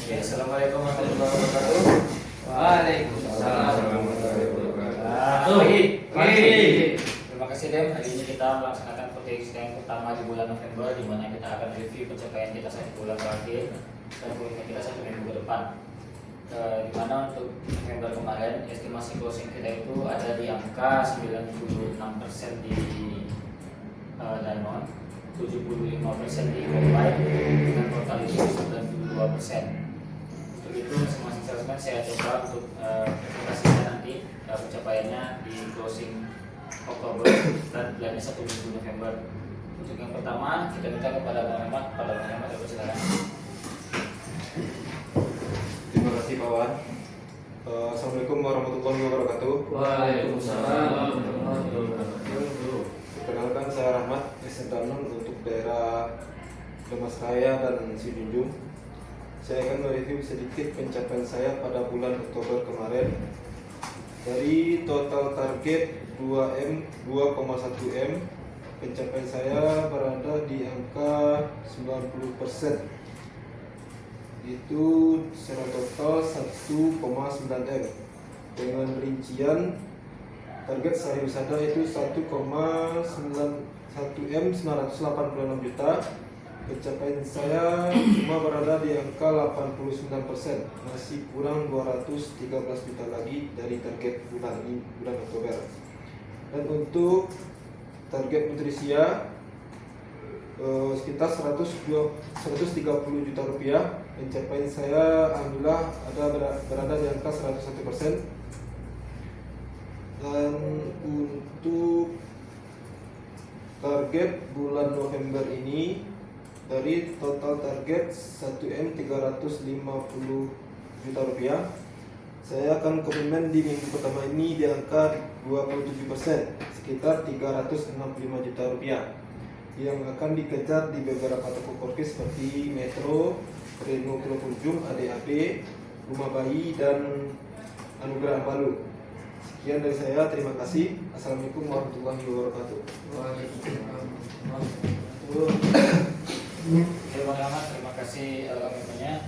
Oke, Assalamualaikum warahmatullahi wabarakatuh. Waalaikumsalam warahmatullahi Pagi. Terima kasih Dem. Hari ini kita melaksanakan podcast yang pertama di bulan November, di mana kita akan review pencapaian kita satu bulan terakhir dan komitmen kita satu minggu ke depan. Di mana untuk November kemarin estimasi closing kita itu ada di angka 96% di Danone, 75% di Combine, dengan total itu 92%. Untuk itu masing-masing salesman saya coba untuk presentasinya nanti pencapaiannya di closing Oktober dan bulannya 1 minggu November. Untuk yang pertama kita minta kepada Bang Rahmat silakan. Terima kasih Pak Wan. Assalamualaikum warahmatullahi wabarakatuh. Waalaikumsalam warahmatullahi wabarakatuh. Perkenalkan saya Rahmat, SN Danone untuk daerah Lemas Raya dan Sijunjung. Saya akan mereview sedikit pencapaian saya pada bulan Oktober kemarin. Dari total target 2,1 M, pencapaian saya berada di angka 90%. Itu secara total 1,9 M. Dengan rincian target sehari wisata itu 1,1 M 986 juta. Pencapaian saya cuma berada di angka 89%, masih kurang 213 juta lagi dari target bulan ini, bulan Oktober. Dan untuk target nutrisia sekitar 130 juta rupiah. Pencapaian saya alhamdulillah berada di angka 101%. Dan untuk target bulan November ini, dari total target 1M 350 juta rupiah, saya akan komitmen di minggu pertama ini di angka 27%, sekitar 365 juta rupiah, yang akan dikejar di beberapa toko porkis seperti Metro, Reno Pulau Kunjung, ADAP, Rumah Bayi, dan Anugerah Ampalu. Sekian dari saya, terima kasih. Assalamualaikum warahmatullahi wabarakatuh. Oke Bang Rahmat, terima kasih komitmennya.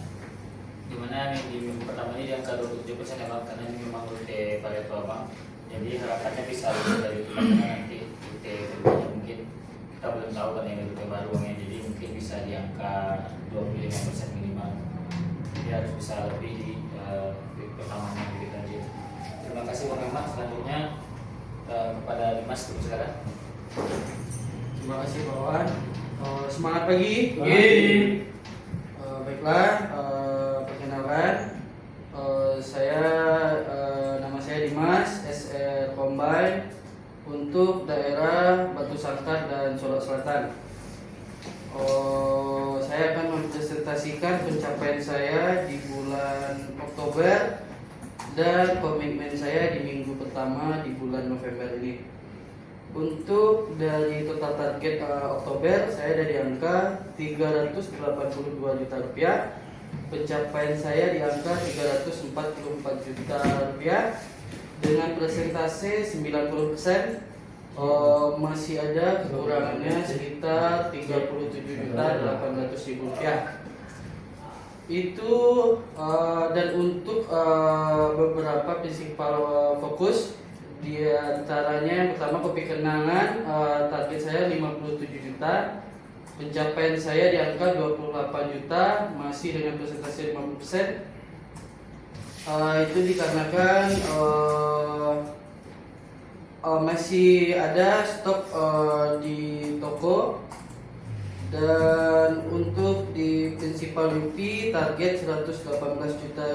Dimana di minggu pertama ini di angka 27% ya Bang, karena ini memang rute Pareto Abang. Jadi harapannya bisa lebih dari itu, karena nanti rute keduanya mungkin kita belum tahu kan yang rute barunya, jadi mungkin bisa di angka 25% minimal. Jadi harus bisa lebih di pertamanya gitu aja. Terima kasih Bang Rahmat. Selanjutnya kepada Dimas silakan. Terima kasih Pak Wan. Semangat pagi. Baiklah, perkenalkan, nama saya Dimas, SR Combine untuk daerah Batu Sangkar dan Solok Selatan. Saya akan mempresentasikan pencapaian saya di bulan Oktober dan komitmen saya di minggu pertama di bulan November ini. Untuk dari total target Oktober, saya ada di angka 382 juta rupiah. Pencapaian saya di angka 344 juta rupiah dengan presentase 90%. Masih ada kekurangannya sekitar 37.800.000 rupiah. Itu dan untuk beberapa prinsipal fokus, di antaranya yang pertama kopi kenangan, target saya 57 juta. Pencapaian saya di angka 28 juta, masih dengan presentasi 50%. Itu dikarenakan masih ada stok di toko. Dan untuk di prinsipal UP target 118 juta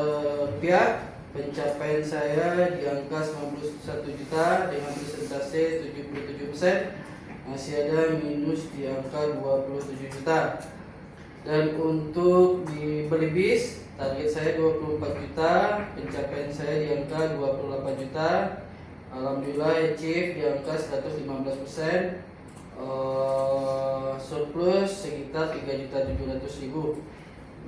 rupiah. Pencapaian saya di angka 91 juta dengan persentase 77%, masih ada minus di angka 27 juta. Dan untuk di beli bis, target saya 24 juta, pencapaian saya di angka 28 juta. Alhamdulillah achieve di angka 115%, surplus sekitar 3.700.000.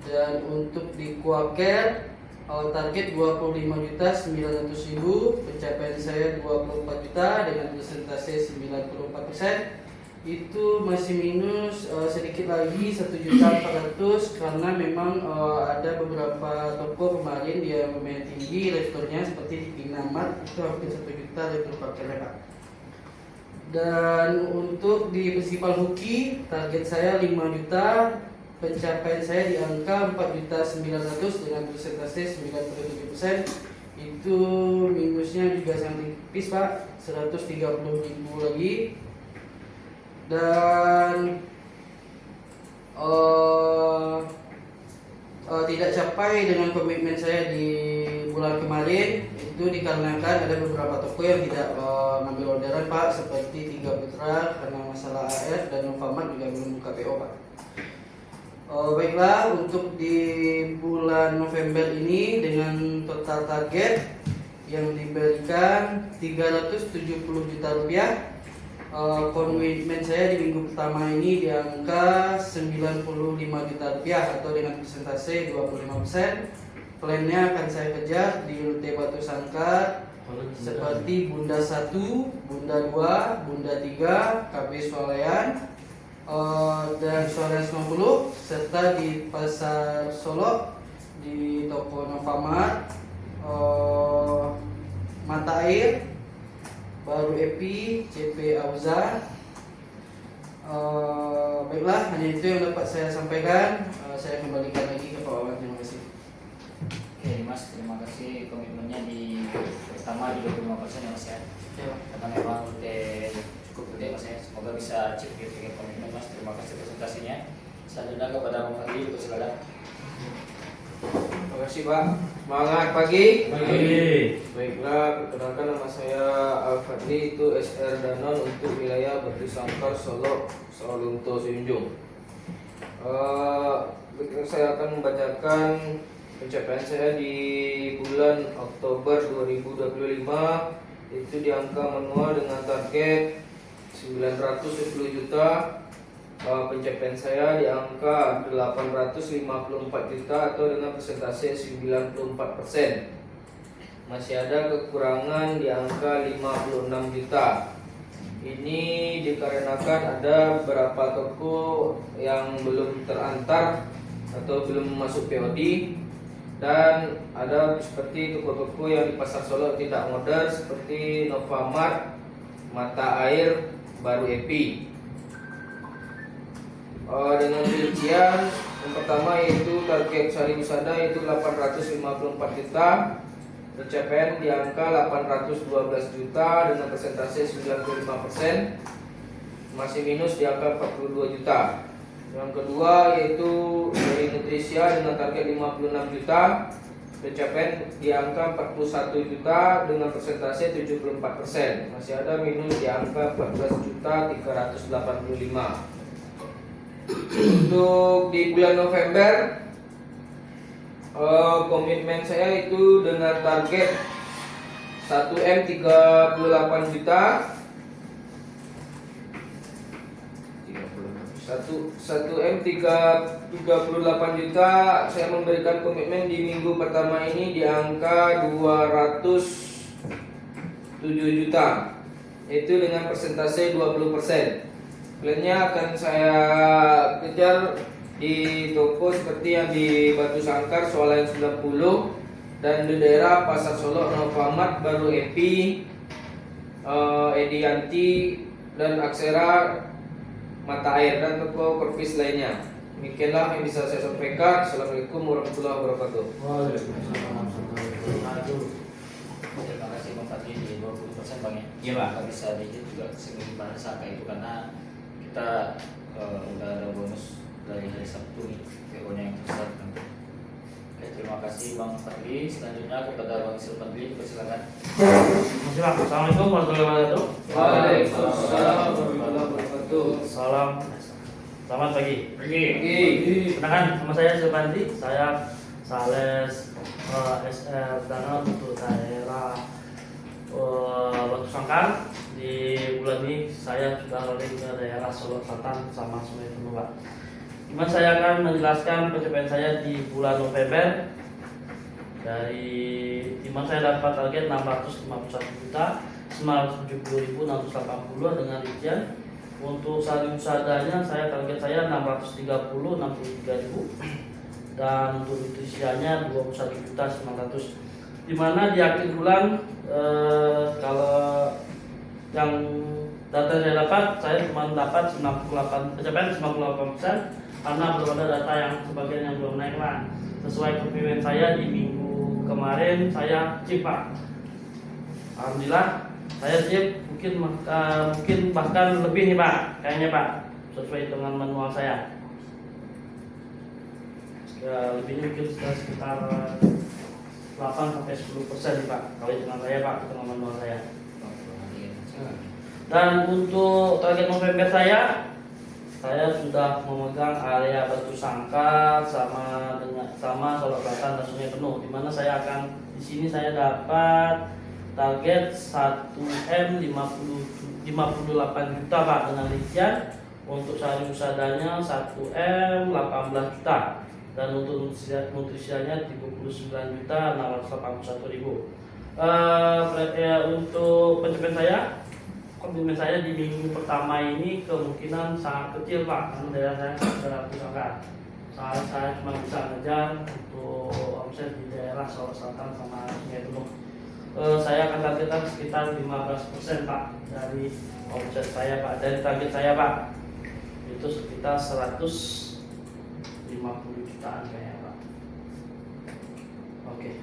Dan untuk di Quaker, target 25.900.000, pencapaian saya 24 juta dengan persentase 94%, itu masih minus sedikit lagi 1.400.000 karena memang ada beberapa toko kemarin dia lumayan tinggi returnya seperti di Pinamat itu hampir 1 juta retur pakai Pak. Dan untuk di Principal Hoki target saya 5 juta, pencapaian saya di angka 4.900.000 dengan persentase 97%. Itu minusnya juga sangat tipis Pak, 130.000 lagi. Dan tidak capai dengan komitmen saya di bulan kemarin itu dikarenakan ada beberapa toko yang tidak mengambil orderan Pak, seperti Tiga Putra karena masalah AR dan Novamat juga belum buka PO Pak. Baiklah, untuk di bulan November ini dengan total target yang diberikan 370 juta rupiah. Komitmen saya di minggu pertama ini di angka 95 juta rupiah atau dengan persentase 25%. Plannya akan saya kejar di rute Batu Sangkar seperti Bunda 1, Bunda 2, Bunda 3, KB Swalayan dan Swalayan 90, serta di Pasar Solo di toko Novamat, Mata Air, Baru Epi, CP Auza. Baiklah, hanya itu yang dapat saya sampaikan. Saya kembalikan lagi ke Pak Wawan. Terima kasih. Oke Mas, terima kasih komitmennya di pertama di 25% ya Mas ya. Karena memang udah cukup gede Mas ya. Semoga bisa achieve komitmen Mas. Terima kasih presentasinya. Selanjutnya kepada Bang Fadli, silakan. Terima kasih Pak. Semangat pagi. Baiklah, perkenalkan nama saya Al-Fadli, itu SR Danon untuk wilayah Batu Sangkar, Solo, Sawalunto, Sejunjung. Saya akan membacakan pencapaian saya di bulan Oktober 2025. Itu di angka manual dengan target 910 juta. Pencapaian saya di angka 854 juta atau dengan persentase 94%. Masih ada kekurangan di angka 56 juta. Ini dikarenakan ada beberapa toko yang belum terantar atau belum masuk POD, dan ada seperti toko-toko yang di Pasar Solo tidak order seperti Novamat, Mata Air, Baru Epi. Dengan rincian yang pertama yaitu target Sari Usada itu 854 juta, pencapaian di angka 812 juta dengan persentase 95%, masih minus di angka 42 juta. Yang kedua yaitu dari Nutrisia dengan target 56 juta, pencapaian di angka 41 juta dengan persentase 74%, masih ada minus di angka 14 juta 385. Untuk di bulan November, komitmen saya itu dengan target 1M 38 juta, 1M 38 juta. Saya memberikan komitmen di minggu pertama ini di angka 207 juta, itu dengan persentase 20%. Plannya akan saya kejar di toko seperti yang di Batu Sangkar, Swalayan 90, dan di daerah Pasar Solo, Novamat, Baru Epi, Edianti, dan Aksera, Mata Air, dan toko Korvis lainnya. Demikianlah yang bisa saya sampaikan. Assalamualaikum warahmatullahi wabarakatuh. Terima kasih Bang Fadli di 20% Bang ya. Iya Pak. Kita bisa dikit juga segini bahasa kayak itu karena kita udah ada bonus dari hari Sabtu nih, PO-nya yang besar kan. Oke, terima kasih Bang Fadli. Selanjutnya kepada Bang Silvandri, silakan. Assalamualaikum warahmatullahi wabarakatuh. Waalaikumsalam warahmatullahi wabarakatuh. Salam. Selamat pagi. Pergi. Kenalkan, nama saya Silvandri. Saya sales SR Danon untuk daerah Batu Sangkar. Di bulan ini saya sudah rolling ke daerah Solo Selatan sama Sungai Penuh Pak. Cuma saya akan menjelaskan pencapaian saya di bulan November. Dari dimana saya dapat target 651 juta 970.680 dengan rincian Untuk saldo sadanya saya target saya 63.000 dan untuk nutrisianya 21.900.000. Dimana di akhir bulan kalau yang data saya dapat, saya cuma dapat 98, pencapaian 98% karena belum ada data yang sebagian yang belum naik lah. Sesuai komitmen saya di minggu kemarin saya chip Pak. Alhamdulillah saya chip mungkin bahkan lebih nih Pak, kayaknya Pak, sesuai hitungan manual saya. Ya, lebihnya mungkin sekitar 8-10% nih Pak, kalau hitungan saya Pak, hitungan manual saya. Dan untuk target November saya sudah memegang area Batu Sangkar sama Solok Selatan dan Sungai Penuh, di mana saya akan di sini saya dapat target 1M 58 juta Pak dengan rincian untuk sehari usadanya 1M 18 juta dan untuk nutrisianya 39.681.000. Untuk pencapaian komitmen saya di minggu pertama ini kemungkinan sangat kecil Pak, karena daerah saya sudah pusaka. Saya cuma bisa ngejar untuk omset di daerah Solok Selatan sama Sungai Penuh. Saya akan targetkan sekitar 15% Pak dari omset saya Pak, dari target saya Pak, itu sekitar 150 jutaan kayaknya Pak. Oke.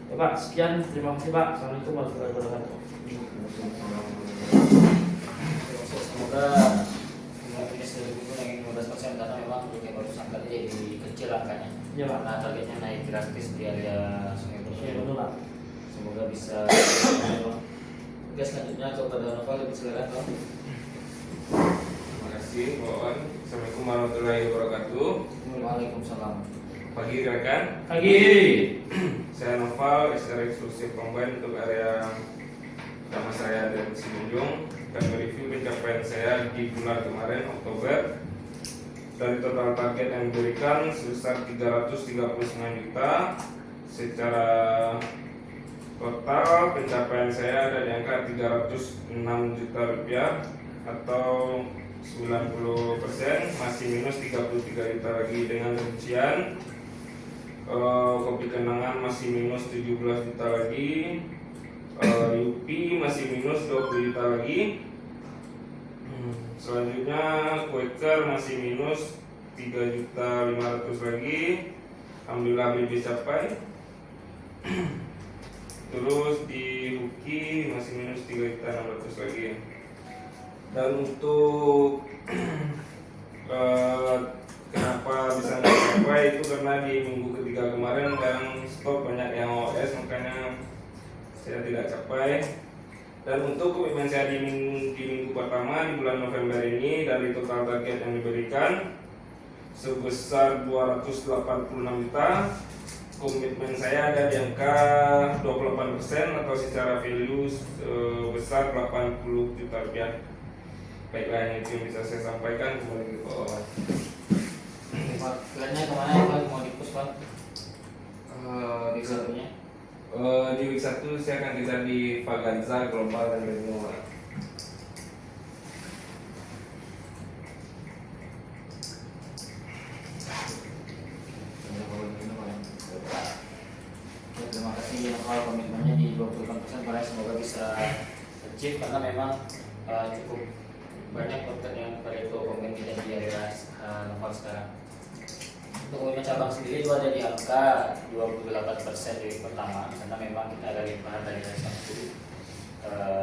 Ya Pak, sekian, terima kasih Pak. Assalamualaikum warahmatullahi wabarakatuh. Semoga ini sedikit yang 15% karena memang untuk yang Batu Sangkar jadi kecil angkanya. Ya, Pak. Karena targetnya naik drastis di area Sungai Penuh. Pak. Semoga bisa. Tugas selanjutnya kepada Novel, silakan Pak. Terima kasih, Wawan. Assalamualaikum warahmatullahi wabarakatuh. Waalaikumsalam. Pagi rekan. Pagi. Saya Noval, SR eksklusif Combine untuk area pertama saya dan Sinjung, dan mereview pencapaian saya di bulan kemarin Oktober. Dari total target yang diberikan sebesar 339 juta. Secara total pencapaian saya ada di angka 306 juta rupiah atau 90%, masih minus 33 juta lagi dengan rincian. Kopi Kenangan masih minus 17 juta lagi, Yupi masih minus 20 juta lagi. Selanjutnya Quaker masih minus 3.500.000 lagi. Alhamdulillah belum dicapai. Terus di Huki masih minus 3.600.000 lagi. Dan untuk kenapa bisa nggak capai itu karena di minggu ketiga kemarin kan stok banyak yang OS, makanya saya tidak capai. Dan untuk komitmen saya di minggu pertama di bulan November ini, dari total target yang diberikan sebesar 286 juta, komitmen saya ada di angka 28% atau secara value sebesar 80 juta rupiah. Baiklah, yang itu yang bisa saya sampaikan. Kembali ke bawah. Pak, plannya kemana ya Pak? Mau dipus Pak? Di satunya? Di week 1 saya akan kejar di Vaganza, Global, dan Benua. Terima kasih Novel, komitmennya di 28%, karena semoga bisa achieve karena memang cukup banyak konten yang Pareto komen kita di area Novel sekarang. Untuk komitmen cabang sendiri itu ada di angka 28% di pertama, karena memang kita ada limpahan dari satu,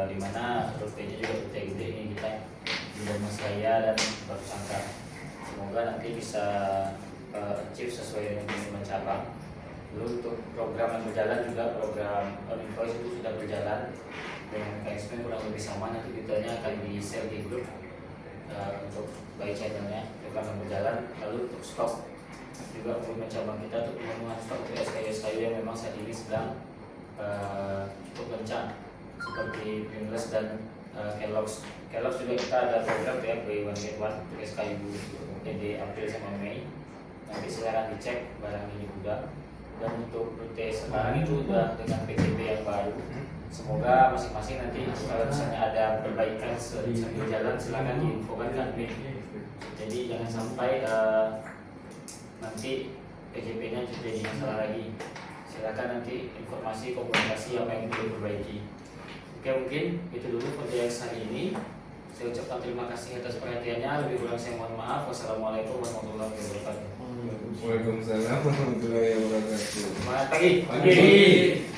di mana rutenya juga rute gede ini kita di Mas Raya dan Batu Sangkar. Semoga nanti bisa achieve sesuai dengan komitmen cabang. Lalu untuk program yang berjalan juga, program invoice itu sudah berjalan dengan mekanisme kurang lebih sama. Nanti detailnya akan di share di grup untuk by channelnya, program yang berjalan. Lalu untuk stok juga komitmen cabang kita untuk pemenuhan stok untuk SKU yang memang saat ini sedang cukup kencang, seperti Pringles dan Kellogg's. Kellogg's juga kita ada program ya Buy One Get One untuk SKU di April sama Mei. Nanti silakan dicek barang ini juga. Dan untuk rute sekarang itu udah dengan PJP yang baru. Semoga masing-masing nanti kalau misalnya ada perbaikan sambil jalan silakan diinfokan ke admin. Jadi jangan sampai nanti PJP-nya jadi masalah lagi. Silakan nanti informasi komunikasi apa yang perlu diperbaiki. Oke, mungkin itu dulu podcast hari ini. Saya ucapkan terima kasih atas perhatiannya. Lebih kurang saya mohon maaf. Wassalamualaikum warahmatullahi wabarakatuh. Waalaikumsalam warahmatullahi wabarakatuh. Selamat pagi. Pagi.